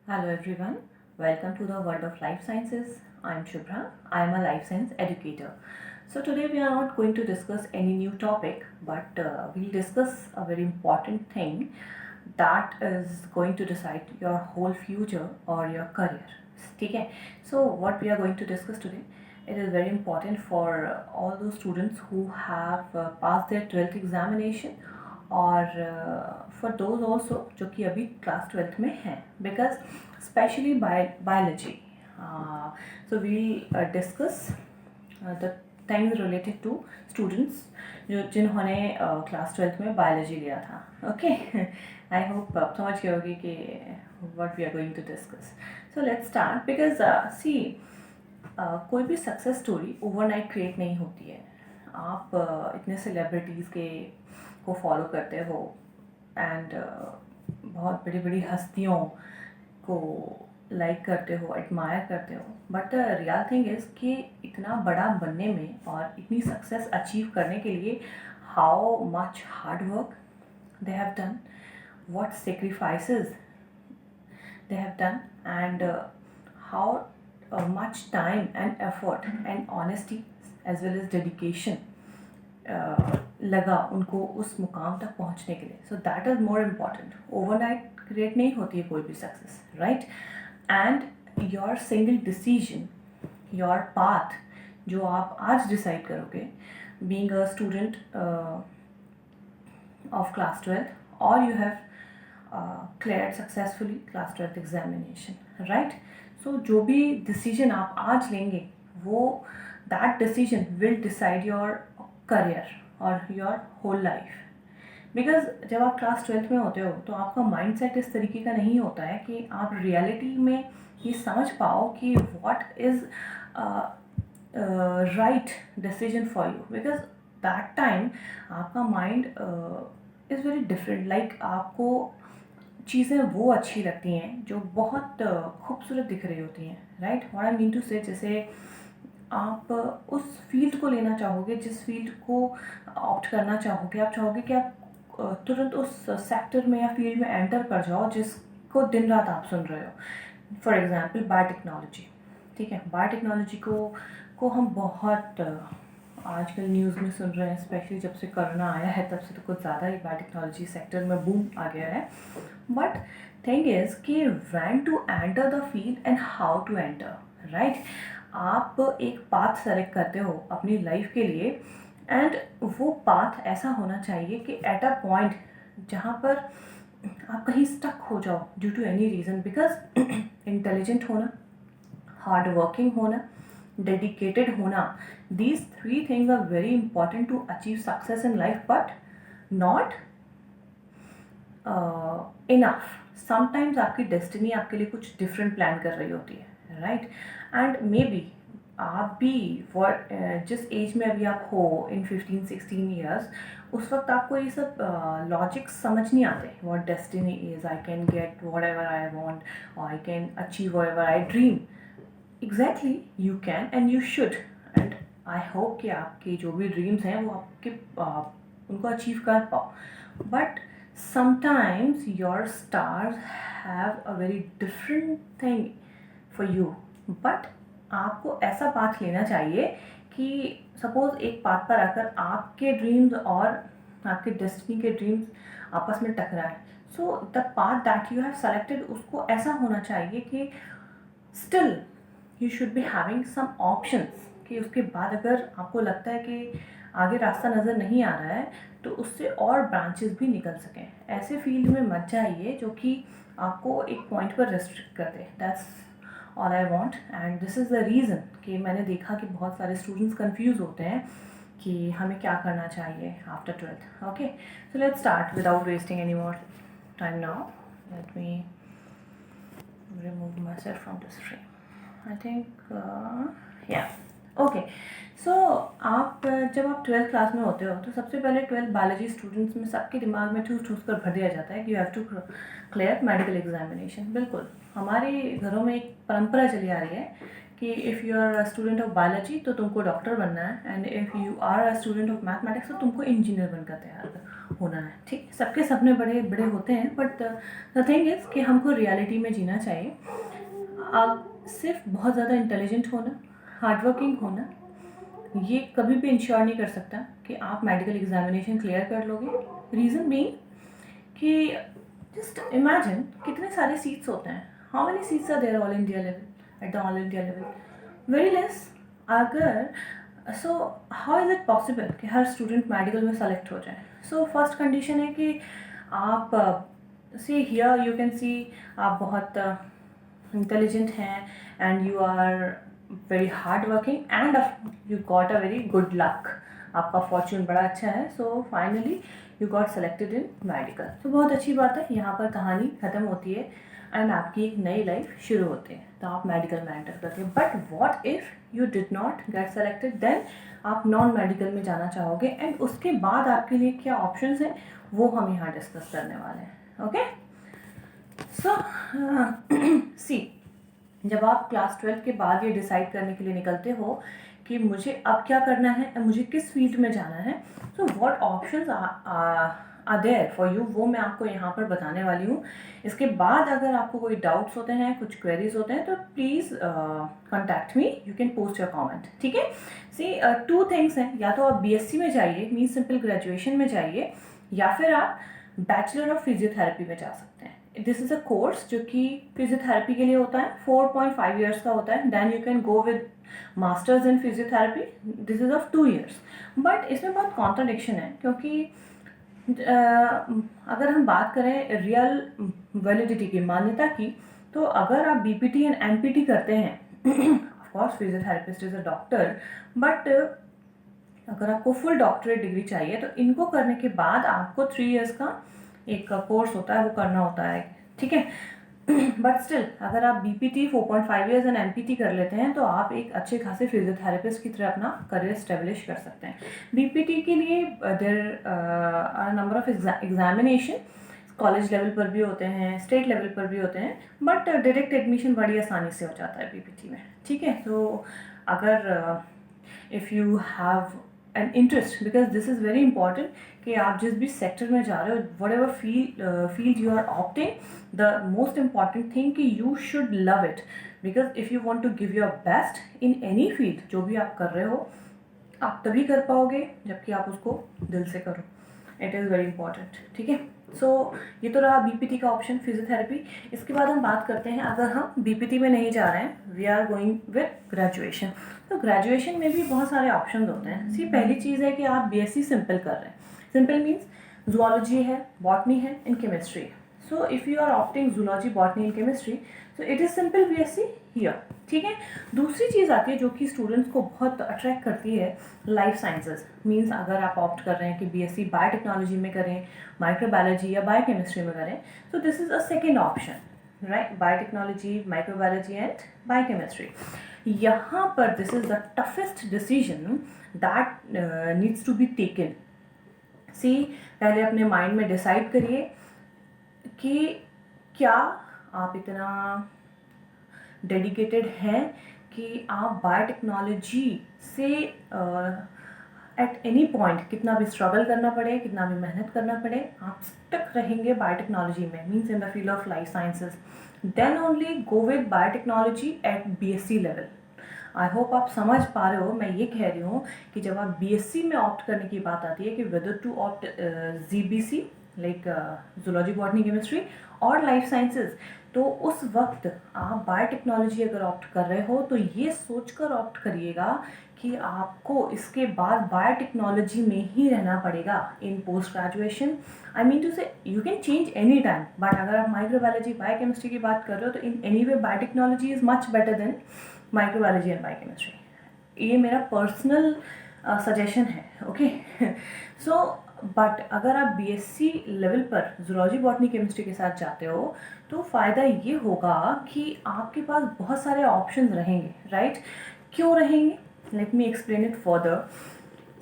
Hello everyone, welcome to the world of life sciences. I am Shubhra. I am a life science educator. So today we are not going to discuss any new topic, but we'll discuss a very important thing that is going to decide your whole future or your career. Okay. So what we are going to discuss today, it is very important for all those students who have passed their 12th examination और for those also जो कि अभी class 12th में हैं because specially biology so we discuss the things related to students जिन्होंने class 12th में biology लिया था ओके आई होप आप समझ गए होगी कि what we are going to discuss so let's start because see कोई भी सक्सेस स्टोरी ओवरनाइट क्रिएट नहीं होती है आप इतने सेलिब्रिटीज़ के को फॉलो करते हो एंड बहुत बड़ी बड़ी हस्तियों को लाइक करते हो एडमायर करते हो बट रियल थिंग इज़ कि इतना बड़ा बनने में और इतनी सक्सेस अचीव करने के लिए how much hard work they have done what sacrifices they have done and how much time and effort and honesty as well as dedication लगा उनको उस मुकाम तक पहुंचने के लिए so that is more important overnight create नहीं होती है कोई भी success right and your single decision your path जो आप आज डिसाइड करोगे being a student of class 12th और you have cleared successfully class 12th examination right so जो भी decision आप आज लेंगे वो that decision will decide your career or your whole life because जब आप क्लास 12th में होते हो तो आपका माइंड सेट इस तरीके का नहीं होता है कि आप रियलिटी में ये समझ पाओ कि what is right decision for you because that time आपका mind is very different like आपको चीज़ें वो अच्छी लगती हैं जो बहुत खूबसूरत दिख रही होती हैं right what I mean to say जैसे आप उस फील्ड को लेना चाहोगे जिस फील्ड को ऑप्ट करना चाहोगे आप चाहोगे कि आप तुरंत उस सेक्टर में या फील्ड में एंटर कर जाओ जिसको दिन रात आप सुन रहे हो फॉर एग्जांपल बायोटेक्नोलॉजी ठीक है बायोटेक्नोलॉजी को हम बहुत आजकल न्यूज़ में सुन रहे हैं स्पेशली जब से कोरोना आया है तब से तो कुछ ज़्यादा ही बायोटेक्नोलॉजी सेक्टर में बूम आ गया है बट थिंग इज़ कि when to enter the field and how to enter right आप एक पाथ सेलेक्ट करते हो अपनी लाइफ के लिए एंड वो पाथ ऐसा होना चाहिए कि एट अ पॉइंट जहाँ पर आप कहीं स्टक हो जाओ due to any reason because intelligent होना हार्ड वर्किंग होना dedicated होना these three things are very important to achieve success in life but not enough sometimes आपकी destiny आपके लिए कुछ different plan कर रही होती है right and maybe आप भी जिस एज में अभी आप हो इन 15-16 ईयर्स उस वक्त आपको ये सब लॉजिक समझ नहीं आते what destiny is I can get whatever I want or I can achieve whatever I dream exactly you can and you should and I hope कि आपके जो भी ड्रीम्स हैं वो आपके उनको अचीव कर पाओ but sometimes your stars have a very different thing for you but आपको ऐसा पाथ लेना चाहिए कि सपोज एक पाथ पर आकर आपके ड्रीम्स और आपके डेस्टिनी के ड्रीम्स आपस में टकराए so the path that you have selected उसको ऐसा होना चाहिए कि still you should be having some options कि उसके बाद अगर आपको लगता है कि आगे रास्ता नज़र नहीं आ रहा है तो उससे और ब्रांचेस भी निकल सकें ऐसे फील्ड में मत जाइए जो कि आपको एक पॉइंट पर रेस्ट्रिक्ट कर दे that's all I want and this is the reason कि मैंने देखा कि बहुत सारे स्टूडेंट्स कंफ्यूज होते हैं कि हमें क्या करना चाहिए after 12th okay so let's start without wasting any more time now let me remove my self from this frame I think yeah okay so आप जब आप 12th क्लास में होते हो तो सबसे पहले 12th बायोलॉजी स्टूडेंट्स में सबके दिमाग में ठूस ठूस कर भर दिया जाता है कि you have to clear medical examination बिल्कुल हमारे घरों में एक परंपरा चली आ रही है कि if you are a student of biology तो तुमको डॉक्टर बनना है and if you are a student of mathematics तो तुमको इंजीनियर बनकर तैयार कर होना है, ठीक। सबके सपने बड़े बड़े होते हैं, बट द थिंग इज़ कि हमको रियलिटी में जीना चाहिए। आप सिर्फ बहुत ज़्यादा इंटेलिजेंट होना, हार्डवर्किंग होना, ये कभी भी इंश्योर नहीं कर सकता कि आप मेडिकल एग्जामिनेशन क्लियर कर लोगे। रीज़न बीइंग कि जस्ट इमेजिन कितने सारे सीट्स होते हैं, how many seats are there all India level, at the all India level, very less. अगर so how is it possible कि हर स्टूडेंट मेडिकल में सेलेक्ट हो जाए? सो फर्स्ट कंडीशन है कि आप see here you can see आप बहुत इंटेलिजेंट हैं and you are very hard working and you got a very good luck, आपका फॉर्च्यून बड़ा अच्छा है, so finally you got selected in medical. तो बहुत अच्छी बात है, यहाँ पर कहानी ख़त्म होती है एंड आपकी एक नई लाइफ शुरू होती है। तो आप मेडिकल में एंटर करते हैं, but what if you did not get selected, then आप नॉन मेडिकल में जाना चाहोगे एंड उसके बाद आपके लिए क्या ऑप्शंस हैं वो हम यहाँ डिस्कस करने वाले हैं। ओके, सो सी, जब आप क्लास 12 के बाद ये डिसाइड करने के लिए निकलते हो कि मुझे अब क्या करना है, मुझे किस फील्ड में जाना है, so what options are there for you, वो मैं आपको यहाँ पर बताने वाली हूँ। इसके बाद अगर आपको कोई डाउट्स होते हैं, कुछ क्वेरीज होते हैं, तो please contact me, you can post your comment, ठीक है। सी, टू थिंग्स हैं, या तो आप BSc में जाइए, मीन सिंपल ग्रेजुएशन में जाइए, या फिर आप बैचलर ऑफ फिजियोथेरेपी में जा सकते हैं। दिस इज़ अ कोर्स जो कि फिजियोथेरेपी के लिए होता है, 4.5 ईयर्स का होता है। Then you can go with masters in physiotherapy, this is of 2 years. But इसमें बहुत कॉन्ट्रडिक्शन है, क्योंकि अगर हम बात करें रियल वैलिडिटी की, मान्यता की, तो अगर आप BPT एंड MPT करते हैं, of course physiotherapist is a doctor, but अगर आपको फुल डॉक्टरेट डिग्री चाहिए तो इनको करने के बाद आपको 3 ईयर्स का एक कोर्स होता है, वो करना होता है, ठीक है। बट स्टिल अगर आप BPT 4.5 ईयर्स एंड MPT कर लेते हैं तो आप एक अच्छे खासे फिजियोथेरेपिस्ट की तरह अपना करियर स्टेब्लिश कर सकते हैं। BPT के लिए there are number of examination, college level पर भी होते हैं, स्टेट लेवल पर भी होते हैं, बट डायरेक्ट एडमिशन बड़ी आसानी से हो जाता है BPT में, ठीक है। तो अगर if you have an interest, because this is very important कि आप जिस भी सेक्टर में जा रहे हो, whatever field you are opting, the most important thing कि you should love it, because if you want to give your best in any field, जो भी आप कर रहे हो, आप तभी कर पाओगे जबकि आप उसको दिल से करो। इट इज़ वेरी इंपॉर्टेंट, ठीक है। सो ये तो रहा BPT का ऑप्शन, फिजियोथेरेपी। इसके बाद हम बात करते हैं, अगर हम BPT में नहीं जा रहे हैं, we are going with graduation, तो ग्रेजुएशन में भी बहुत सारे ऑप्शन होते हैं। सी, पहली चीज़ है कि आप BSc सिंपल कर रहे हैं। सिंपल मीन्स जूलॉजी है, बॉटनी है and chemistry. So if you are opting zoology, botany and chemistry, so it is simple BSc here, ठीक है। दूसरी चीज़ आती है जो कि स्टूडेंट्स को बहुत अट्रैक्ट करती है, लाइफ साइंसेज। मीन्स अगर आप ऑप्ट कर रहे हैं कि BSc बायोटेक्नोलॉजी में करें, माइक्रोबायोलॉजी या बायोकेमिस्ट्री में करें, so this is a second option, right, biotechnology, microbiology and biochemistry. यहाँ पर this is the toughest decision that needs to be taken. See, पहले अपने माइंड में डिसाइड करिए कि क्या आप इतना डेडिकेटेड हैं कि आप बायोटेक्नोलॉजी से एट एनी पॉइंट, कितना भी स्ट्रगल करना पड़े, कितना भी मेहनत करना पड़े, आप स्टक रहेंगे बायोटेक्नोलॉजी में, means in the field of life sciences. Then only go with biotechnology at BSc level. I hope आप समझ पा रहे हो, मैं ये कह रही हूँ कि जब आप BSc में ऑप्ट करने की बात आती है कि whether to opt ZBC like zoology, botany, chemistry और लाइफ साइंसेज, तो उस वक्त आप बायोटेक्नोलॉजी अगर ऑप्ट कर रहे हो तो ये सोचकर ऑप्ट करिएगा कि आपको इसके बाद बायोटेक्नोलॉजी में ही रहना पड़ेगा in post graduation. I mean to say you can change any time, but अगर आप माइक्रोबायोलॉजी, बायोकेमिस्ट्री की बात कर रहे हो तो in any way biotechnology is much better than microbiology and biochemistry. ये मेरा पर्सनल सजेशन है, ओके। सो बट अगर आप BSc लेवल पर जूलॉजी, बॉटनी, केमिस्ट्री के साथ जाते हो तो फ़ायदा ये होगा कि आपके पास बहुत सारे ऑप्शंस रहेंगे, राइट। क्यों रहेंगे? Let me explain it further.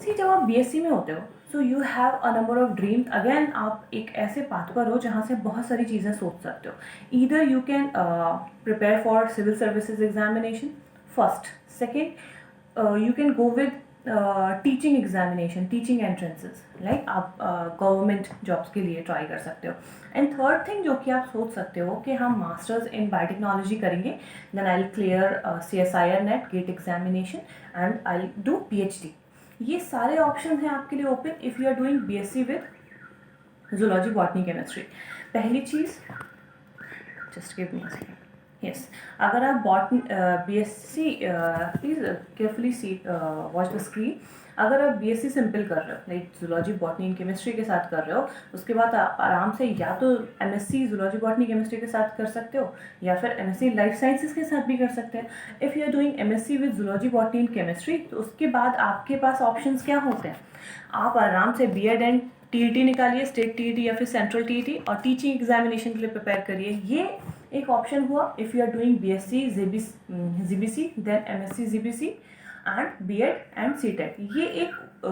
See, जब आप BSc में होते हो so you have a number of dreams. Again आप एक ऐसे पाथ पर हो जहाँ से बहुत सारी चीज़ें सोच सकते हो। Either you can prepare for civil services examination first, second you can go with teaching examination, teaching entrances, like आप गवर्नमेंट जॉब्स के लिए ट्राई कर सकते हो. एंड थर्ड थिंग जो कि आप सोच सकते हो कि हम मास्टर्स इन बायोटेक्नोलॉजी करेंगे, then I will clear CSIR NET GATE examination and I will do PhD. ये सारे ऑप्शन हैं आपके लिए open if you are doing BSc with zoology, botany, chemistry. पहली चीज़, just give me a second. Yes, अगर आप BSc, please carefully see watch the screen. अगर आप BSc सिंपल कर रहे हो, like zoology, botany and chemistry के साथ कर रहे हो, उसके बाद आप आराम से या तो MSc जूलॉजी, बॉटनी, केमिस्ट्री के साथ कर सकते हो, या फिर MSc लाइफ साइंसेज के साथ भी कर सकते हैं. If you are doing MSc with zoology, botany and chemistry, तो उसके बाद आपके पास ऑप्शंस क्या होते हैं. आप आराम से B.Ed एंड TET निकालिए, स्टेट TET या फिर सेंट्रल TET, और टीचिंग एग्जामिनेशन के लिए प्रिपेयर करिए. ये एक ऑप्शन हुआ if you are doing BSc GBC, then MSc GBC and B.Ed and C.Tet. ये एक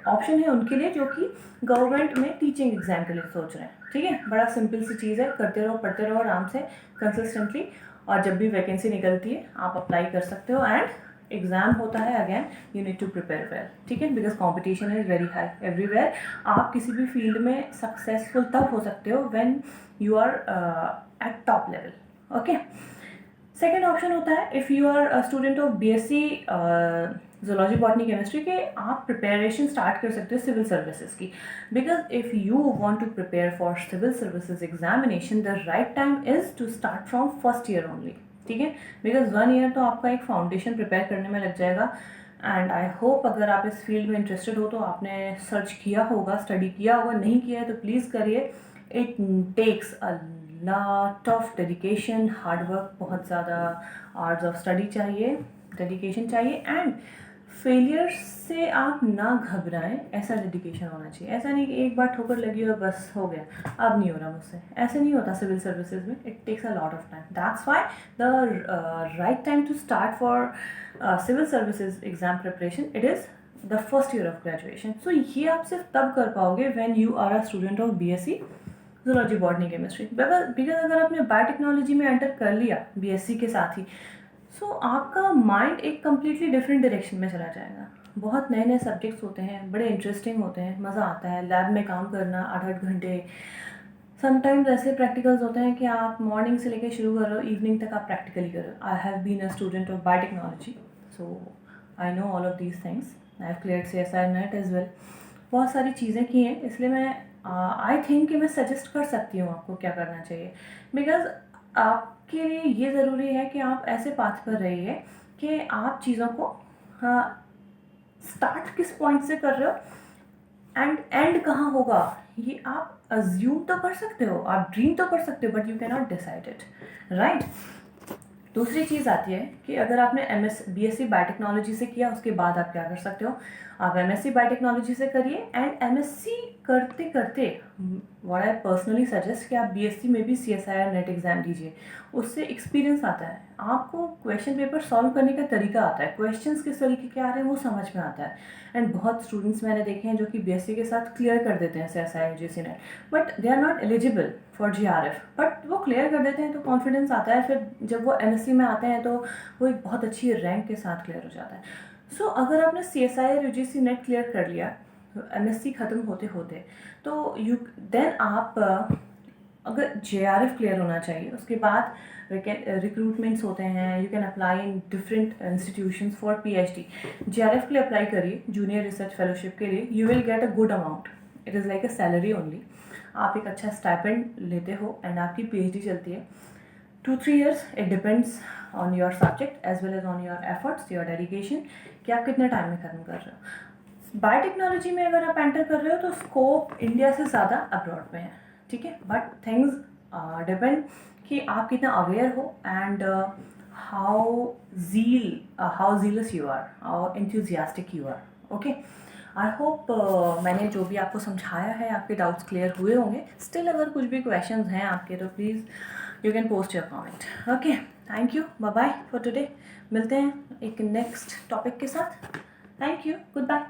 ऑप्शन है उनके लिए जो कि गवर्नमेंट में टीचिंग एग्जाम के लिए सोच रहे हैं. ठीक है, बड़ा सिंपल सी चीज़ है, करते रहो, पढ़ते रहो आराम से, कंसिस्टेंटली, और जब भी वैकेंसी निकलती है आप अप्लाई कर सकते हो. एंड एग्ज़ाम होता है, again you need to prepare well. ठीक है, because competition is very high everywhere. आप किसी भी फील्ड में सक्सेसफुल तब हो सकते हो when you are at top level. Okay, second option होता है if you are a student of BSc zoology, botany, chemistry के, आप प्रिपरेशन स्टार्ट कर सकते हो सिविल सर्विसेज की. Because if you want to prepare for civil services examination, the right time is to start from first year only. ठीक है, because 1 year तो आपका एक फाउंडेशन प्रिपेयर करने में लग जाएगा. एंड आई होप अगर आप इस फील्ड में इंटरेस्टेड हो तो आपने सर्च किया होगा, स्टडी किया होगा. नहीं किया है तो प्लीज़ करिए. It takes a lot of dedication, hard work, बहुत ज़्यादा आवर्स ऑफ स्टडी चाहिए, डेडिकेशन चाहिए. एंड फेलियर से आप ना घबराएं, ऐसा डेडिकेशन होना चाहिए. ऐसा नहीं कि एक बार ठोकर लगी और बस हो गया, अब नहीं हो रहा मुझसे. ऐसे नहीं होता सिविल सर्विसेज में. It takes a lot of time. That's why the right time to start for civil services exam preparation, it is the first year of graduation. So ये आप सिर्फ तब कर पाओगे when you are a student of BSc zoology, botany, chemistry. Because अगर आपने biotechnology में enter कर लिया BSc के साथ ही, सो आपका माइंड एक कम्प्लीटली डिफरेंट डायरेक्शन में चला जाएगा. बहुत नए नए सब्जेक्ट्स होते हैं, बड़े इंटरेस्टिंग होते हैं, मज़ा आता है लैब में काम करना 8-8 घंटे. समटाइम्स ऐसे प्रैक्टिकल्स होते हैं कि आप मॉर्निंग से लेकर शुरू कर रहे हो, इवनिंग तक आप प्रैक्टिकली कर रहे हो. I have been a student of biotechnology, so I know all of these things. I have cleared CSIR NET as well. बहुत सारी चीज़ें की हैं, इसलिए मैं आई थिंक कि मैं सजेस्ट कर सकती हूँ आपको क्या करना चाहिए. बिकॉज आपके लिए ये ज़रूरी है कि आप ऐसे पाथ पर रहिए कि आप चीज़ों को स्टार्ट किस पॉइंट से कर रहे हो एंड एंड कहाँ होगा, ये आप अज्यूम तो कर सकते हो, आप ड्रीम तो कर सकते हो, but you can not decide it, right. दूसरी चीज़ आती है कि अगर आपने BSc बायोटेक्नोलॉजी से किया, उसके बाद आप क्या कर सकते हो. आप MSc बायोटेक्नोलॉजी से करिए. एंड MSc करते करते व्हाट आई पर्सनली सजेस्ट कि आप BSc में भी CSIR नेट एग्ज़ाम दीजिए. उससे एक्सपीरियंस आता है, आपको क्वेश्चन पेपर सॉल्व करने का तरीका आता है, क्वेश्चंस किस तरीके के आ रहे हैं वो समझ में आता है. एंड बहुत स्टूडेंट्स मैंने देखे हैं जो कि BSc के साथ क्लियर कर देते हैं CSIR UGC net, but they are not eligible for GRF, but वो क्लियर कर देते हैं तो कॉन्फिडेंस आता है. फिर जब वो MSc में आते हैं तो वो एक बहुत अच्छी रैंक के साथ क्लियर हो जाता है. सो अगर आपने CSIR UGC नेट क्लियर कर लिया MSc ख़त्म होते होते, तो देन आप अगर JRF क्लियर होना चाहिए, उसके बाद रिक्रूटमेंट्स होते हैं, you can apply in different institutions for PhD. JRF के लिए अप्लाई करिए, जूनियर रिसर्च फेलोशिप के लिए. You will get a good amount, it is like a salary only. आप एक अच्छा स्टाइपेंड लेते हो एंड आपकी PhD चलती है 2-3 years. It depends on your subject as well as on your efforts, your dedication, कि आप कितने टाइम में ख़त्म कर रहे हो. बायोटेक्नोलॉजी में अगर आप एंटर कर रहे हो तो स्कोप इंडिया से ज़्यादा अब्रॉड में है. ठीक है, बट थिंग्स डिपेंड कि आप कितना अवेयर हो and how zealous you are, how enthusiastic you are. Okay, I hope मैंने जो भी आपको समझाया है आपके डाउट्स क्लियर हुए होंगे. स्टिल अगर कुछ भी क्वेश्चंस हैं आपके तो please you can post your comment. Okay, thank you, bye bye for today. मिलते हैं एक नेक्स्ट टॉपिक के साथ. Thank you, good bye.